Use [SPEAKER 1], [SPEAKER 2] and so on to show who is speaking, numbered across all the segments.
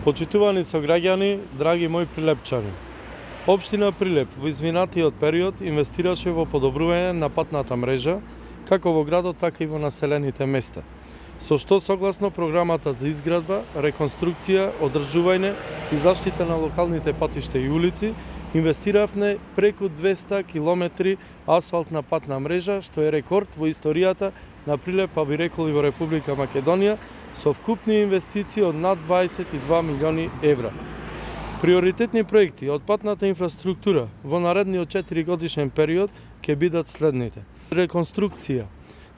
[SPEAKER 1] Почитувани сограѓани, драги мои прилепчани. Општина Прилеп во изминатиот период инвестираше во подобрување на патната мрежа, како во градот, така и во населените места. Со што согласно програмата за изградба, реконструкција, одржување и заштита на локалните патишта и улици, инвестиравме преку 200 километри асфалтна патна мрежа, што е рекорд во историјата на Прилеп, па би рекол и во Република Македонија, со вкупни инвестиции од над 22 милиони евра. Приоритетни проекти од патната инфраструктура во наредниот 4 годишен период ќе бидат следните. Реконструкција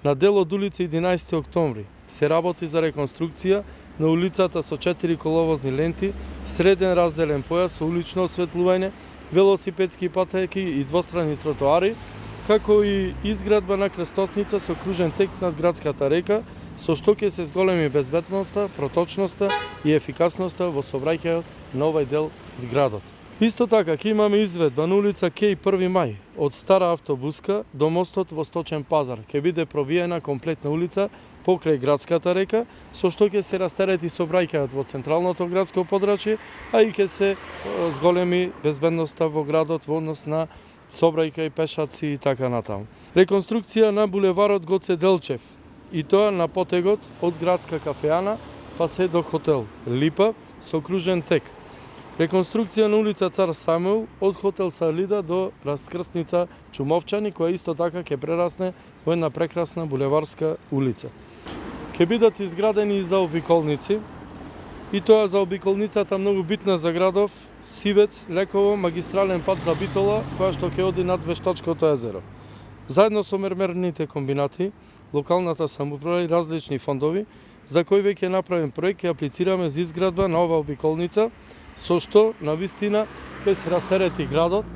[SPEAKER 1] на дел од улица 11 октомври. Се работи за реконструкција на улицата со 4 коловозни ленти, среден разделен појас со улично осветлување, велосипедски патеки и двострани тротоари, како и изградба на крстосница со кружен тек над градската река, со што ќе се зголеми безбедноста, проточноста и ефикасноста во сообраќајот на овој дел од градот. Исто така, ќе имаме изведба на улица Кеј 1 мај, од стара автобуска до мостот во Сточен пазар. Ќе биде пробиена комплетна улица покрај градската река, со што ќе се растерети сообраќајот во централното градско подрачје, а и ќе се зголеми безбедноста во градот во однос на сообраќај, пешаци и така натаму. Реконструкција на булеварот Гоце Делчев, и тоа на потегот од градска кафеана па се до хотел Липа со кружен тек. Реконструкција на улица Цар Самуил од хотел Салида до раскрсница Чумовчани, која исто така ќе прерасне во една прекрасна булеварска улица. Ќе бидат изградени и заобиколници, и тоа заобиколницата многу битна за градов Сивец, Леково, магистрален пат за Битола, која што ќе оди над Вештачкото езеро. Заедно со мермерните комбинати, локалната самоуправа и различни фондови, за кои веќе направен проект, ќе аплицираме за изградба на ова обиколница, со што навистина ќе се растерети градот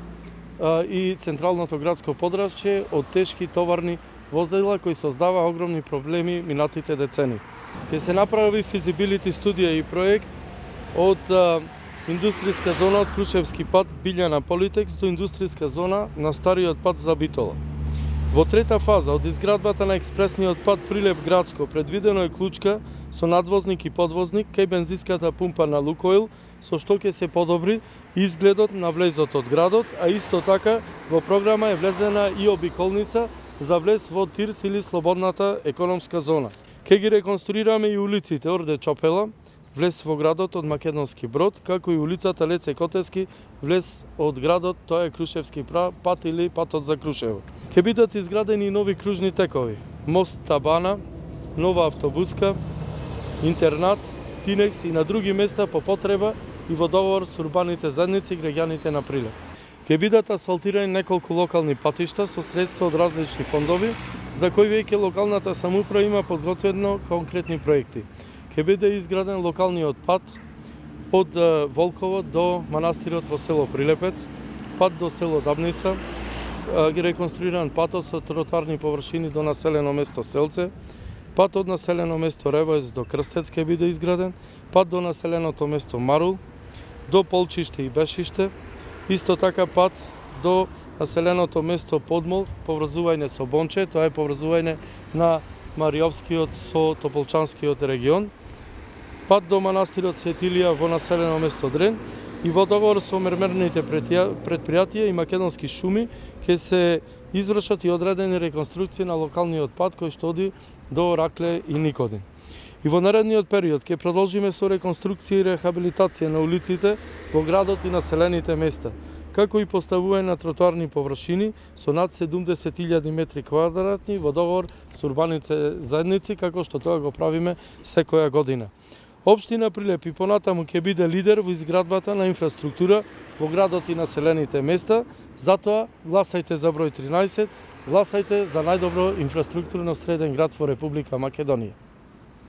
[SPEAKER 1] и централното градско подрачје од тешки товарни возила кои создава огромни проблеми минатите децени. Ќе се направи физибилити студија и проект од индустријска зона од Крушевски пат Билјана Политекс до индустријска зона на стариот пат за Битола. Во трета фаза од изградбата на експресниот пат Прилеп градско предвидено е клучка со надвозник и подвозник кај бензинската пумпа на Лукоил, со што ќе се подобри изгледот на влезот од градот, а исто така во програма е влезена и обиколница за влез во Тирс или слободната економска зона. Ке ги реконструираме и улиците Орде Чопела, влез во градот од Македонски Брод, како и улицата Леце Котески, влез од градот, тоа е Крушевски пат или патот за Крушево. Ке бидат изградени и нови кружни текови, мост Табана, нова автобуска, интернат, Тинекс и на други места по потреба и во договор со урбаните заедници и граѓаните на Прилеп. Ке бидат асфалтирани неколку локални патишта со средства од различни фондови, за кои веќе локалната самоуправа има подготвено конкретни проекти. Ке биде изграден локалниот пат од Волково до манастирот во село Прилепец, пат до село Дабница, ги реконструиран патот со тротоарни површини до населено место Селце, пат од населено место Ревоец до Крстец ке биде изграден, пат до населеното место Марул, до Полчиште и Бешиште, исто така пат до населеното место Подмол, поврзување со Бонче, тоа е поврзување на Мариовскиот со Тополчанскиот регион, пат до манастирот Светилија во населено место Дрен и во договор со мермерните предпријатија и Македонски шуми ќе се извршат и одредени реконструкција на локалниот пат кој што оди до Ракле и Никодин. И во наредниот период ќе продолжиме со реконструкција и рехабилитација на улиците во градот и населените места, како и поставување на тротоарни површини со над 70.000 метри квадратни во договор со урбаните заедници, како што тоа го правиме секоја година. Општина Прилеп и понатаму ќе биде лидер во изградбата на инфраструктура во градот и населените места, затоа гласајте за број 13, гласајте за најдобро инфраструктурно среден град во Република Македонија.